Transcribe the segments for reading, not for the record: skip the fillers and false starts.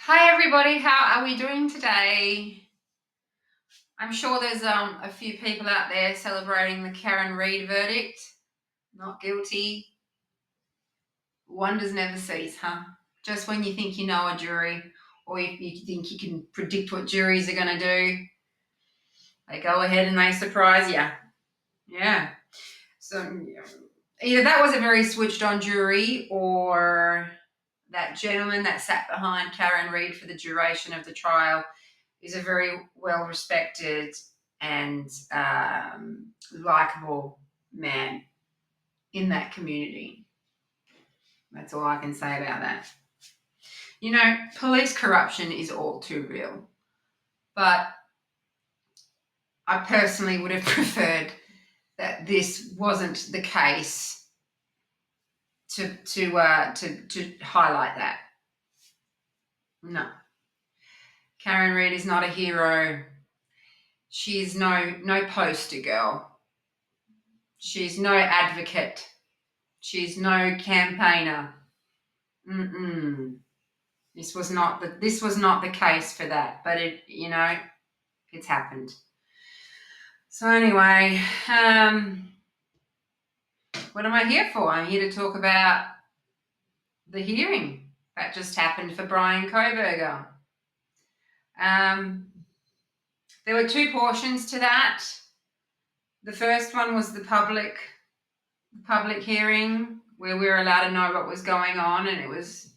Hi everybody, how are we doing today? I'm sure there's a few people out there celebrating the Karen Reid verdict. Not guilty. Wonders never cease, huh? Just when you think you know a jury, or if you think you can predict what juries are going to do, they go ahead and they surprise you. Yeah. So either that was a very switched on jury, or that gentleman that sat behind Karen Reid for the duration of the trial is a very well respected and likable man in that community. That's all I can say about that. You know, police corruption is all too real, but I personally would have preferred that this wasn't the case to highlight that. No, Karen Reid is not a hero. She's no poster girl. She's no advocate. She's no campaigner. Mm-mm. This was not the case for that, but it's happened. So anyway, what am I here for? I'm here to talk about the hearing that just happened for Brian Kohberger. There were two portions to that. The first one was the public hearing where we were allowed to know what was going on, and it was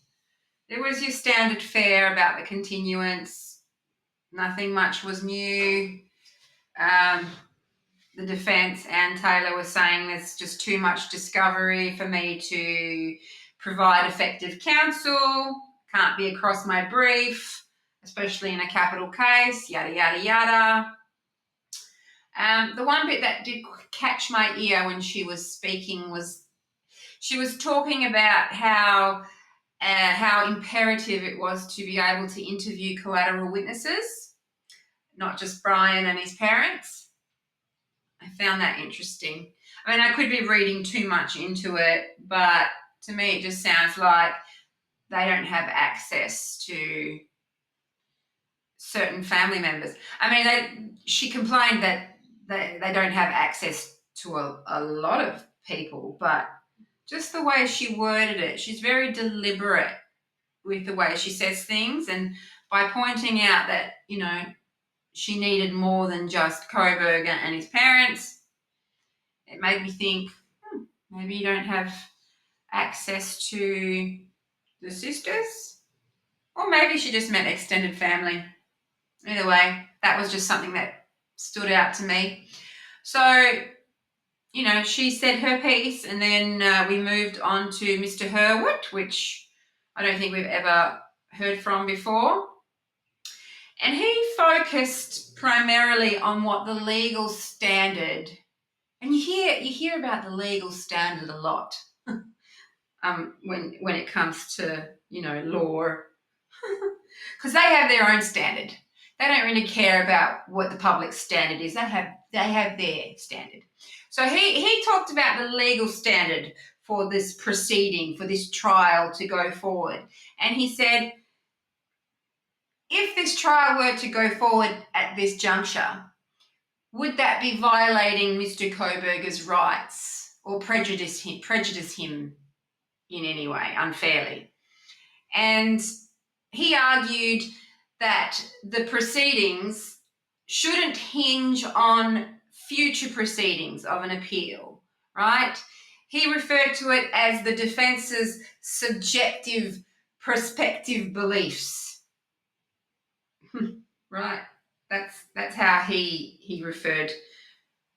your standard fare about the continuance. Nothing much was new. The defence and Taylor were saying there's just too much discovery for me to provide effective counsel. Can't be across my brief, especially in a capital case, yada, yada, yada. The one bit that did catch my ear when she was speaking was she was talking about how imperative it was to be able to interview collateral witnesses, not just Brian and his parents. I found that interesting. I mean, I could be reading too much into it, but to me it just sounds like they don't have access to certain family members. I mean, she complained that they don't have access to a lot of people, but just the way she worded it, she's very deliberate with the way she says things, and by pointing out that, she needed more than just Kohberger and his parents, it made me think, maybe you don't have access to the sisters, or maybe she just meant extended family. Either way, that was just something that stood out to me. So, she said her piece, and then we moved on to Mr. Hurwitz, which I don't think we've ever heard from before. And he focused primarily on what the legal standard, and you hear about the legal standard a lot when it comes to law, because they have their own standard. They don't really care about what the public standard is. They have their standard. So he talked about the legal standard for this proceeding, for this trial to go forward, and he said, if this trial were to go forward at this juncture, would that be violating Mr. Kohberger's rights or prejudice him in any way unfairly? And he argued that the proceedings shouldn't hinge on future proceedings of an appeal, right? He referred to it as the defence's subjective prospective beliefs. Right. That's how he referred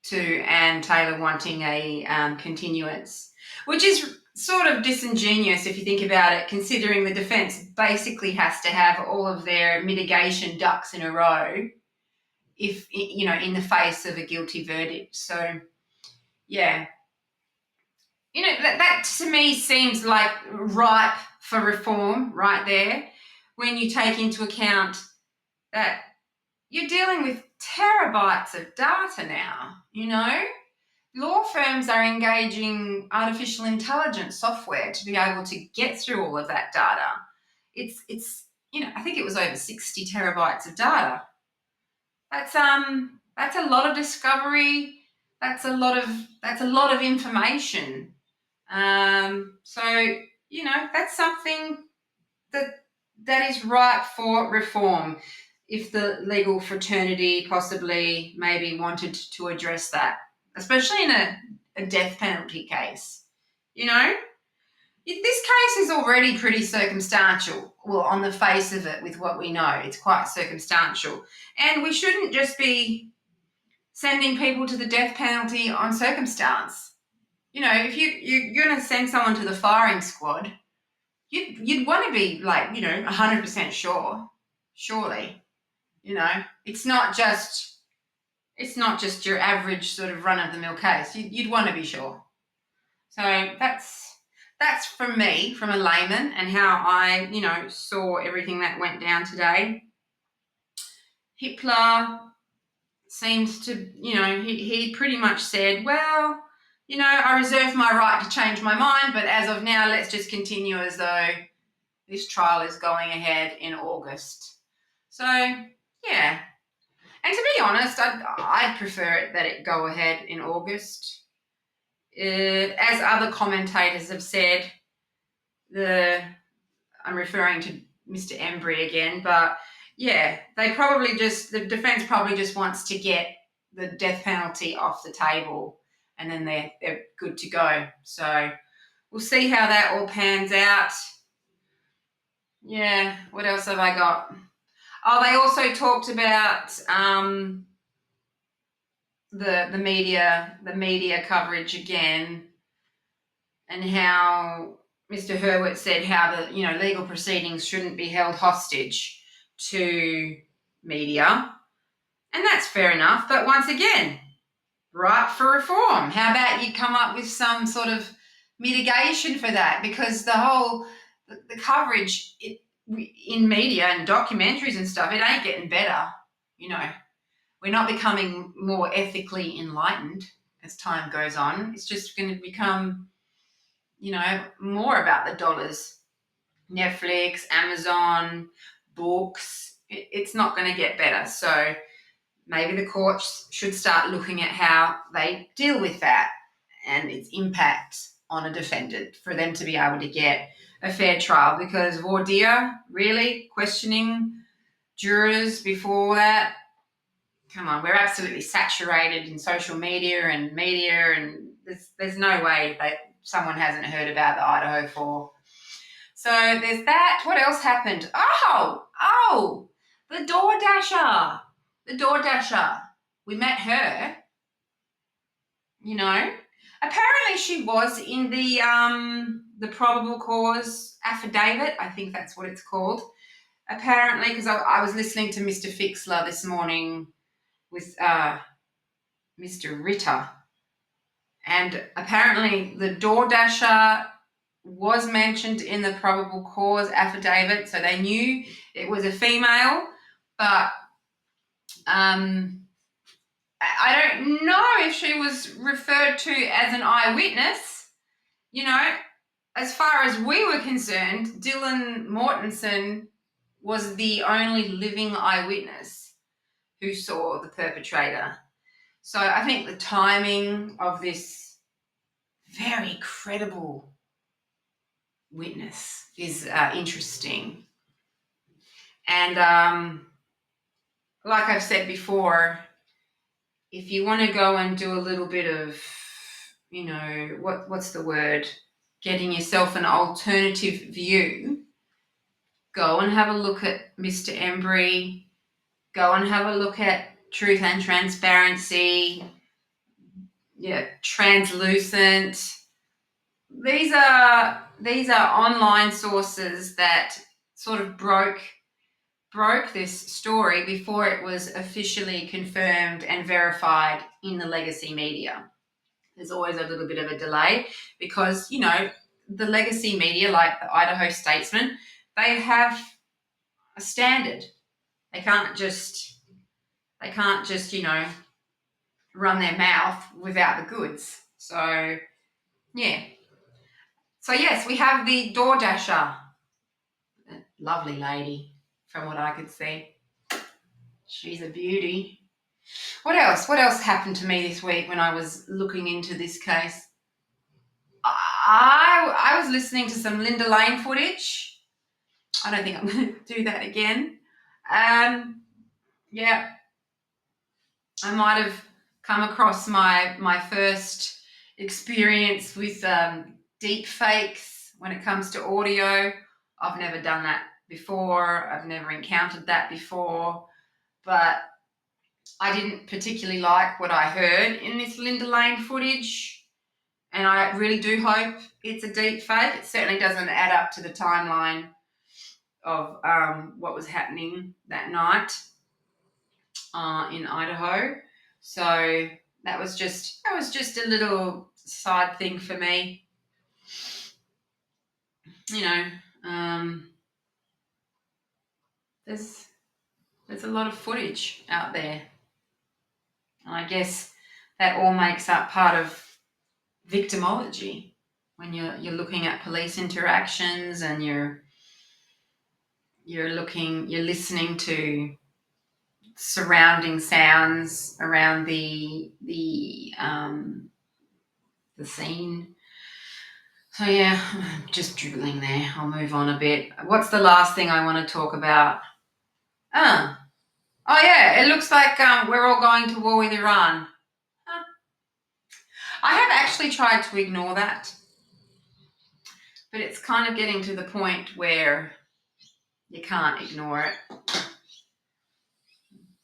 to Anne Taylor wanting a continuance, which is sort of disingenuous if you think about it, considering the defence basically has to have all of their mitigation ducks in a row if, in the face of a guilty verdict. So, yeah. That to me seems like ripe for reform right there, when you take into account that you're dealing with terabytes of data now, Law firms are engaging artificial intelligence software to be able to get through all of that data. It's I think it was over 60 terabytes of data. That's a lot of discovery. That's a lot of information. So that's something that is ripe for reform. If the legal fraternity possibly maybe wanted to address that, especially in a death penalty case, this case is already pretty circumstantial. Well, on the face of it, with what we know, it's quite circumstantial. And we shouldn't just be sending people to the death penalty on circumstance. If you're going to send someone to the firing squad, you'd want to be 100% sure. Surely, it's not just your average sort of run of the mill case. You'd want to be sure. So that's from me, from a layman, and how I, saw everything that went down today. Hitler seems to, he pretty much said, well, I reserve my right to change my mind, but as of now, let's just continue as though this trial is going ahead in August. So, yeah. And to be honest, I'd prefer it that it go ahead in August. As other commentators have said, I'm referring to Mr. Embry again, but yeah, the defence probably just wants to get the death penalty off the table, and then they're good to go. So we'll see how that all pans out. Yeah, what else have I got? Oh, they also talked about the media coverage again, and how Mr. Hurwitz said how the legal proceedings shouldn't be held hostage to media, and that's fair enough. But once again, right for reform. How about you come up with some sort of mitigation for that? Because the coverage in media and documentaries and stuff, it ain't getting better. We're not becoming more ethically enlightened as time goes on. It's just going to become, more about the dollars. Netflix, Amazon, books. It's not going to get better. So maybe the courts should start looking at how they deal with that and its impact on a defendant for them to be able to get a fair trial. Because voir dire, really questioning jurors before that, come on, we're absolutely saturated in social media, and there's no way that someone hasn't heard about the Idaho 4. So there's that. What else happened? Oh, the DoorDasher. The DoorDasher. We met her. Apparently she was in the probable cause affidavit. I think that's what it's called. Apparently, because I was listening to Mr. Fixler this morning with Mr. Ritter, and apparently the DoorDasher was mentioned in the probable cause affidavit, so they knew it was a female, but I don't know if she was referred to as an eyewitness. As far as we were concerned, Dylan Mortensen was the only living eyewitness who saw the perpetrator. So I think the timing of this very credible witness is interesting. And like I've said before, if you want to go and do a little bit of, what's the word, getting yourself an alternative view, go and have a look at Mr. Embry, go and have a look at Truth and Transparency, Translucent. These are online sources that sort of broke this story before it was officially confirmed and verified in the legacy media. There's always a little bit of a delay because, the legacy media, like the Idaho Statesman, they have a standard. They can't just, run their mouth without the goods. So, yeah. So, yes, we have the DoorDasher. Lovely lady. from what I could see. She's a beauty. What else? What else happened to me this week when I was looking into this case? I was listening to some Linda Lane footage. I don't think I'm going to do that again. Yeah, I might have come across my first experience with deep fakes when it comes to audio. I've never done that before. I've never encountered that before. But I didn't particularly like what I heard in this Linda Lane footage. And I really do hope it's a deep fake. It certainly doesn't add up to the timeline of what was happening that night in Idaho. So that was just a little side thing for me. You know, there's a lot of footage out there. And I guess that all makes up part of victimology when you're looking at police interactions and you're listening to surrounding sounds around the scene. So yeah, I'm just dribbling there. I'll move on a bit. What's the last thing I want to talk about? Oh yeah, it looks like we're all going to war with Iran. I have actually tried to ignore that, but it's kind of getting to the point where you can't ignore it.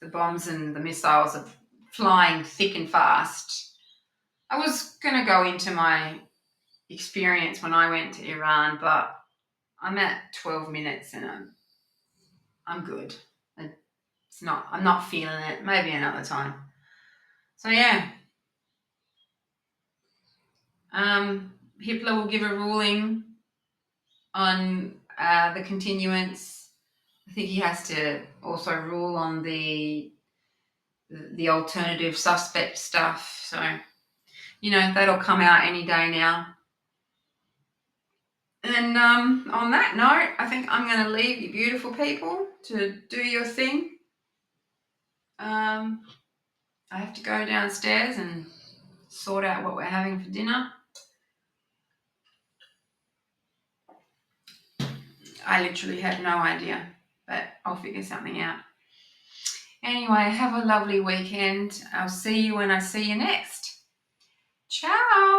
The bombs and the missiles are flying thick and fast. I was going to go into my experience when I went to Iran, but I'm at 12 minutes and I'm good. I'm not feeling it. Maybe another time. So yeah. Hitler will give a ruling on the continuance. I think he has to also rule on the alternative suspect stuff. So, that'll come out any day now. And on that note, I think I'm going to leave you beautiful people to do your thing. I have to go downstairs and sort out what we're having for dinner. I literally have no idea, but I'll figure something out. Anyway, have a lovely weekend. I'll see you when I see you next. Ciao.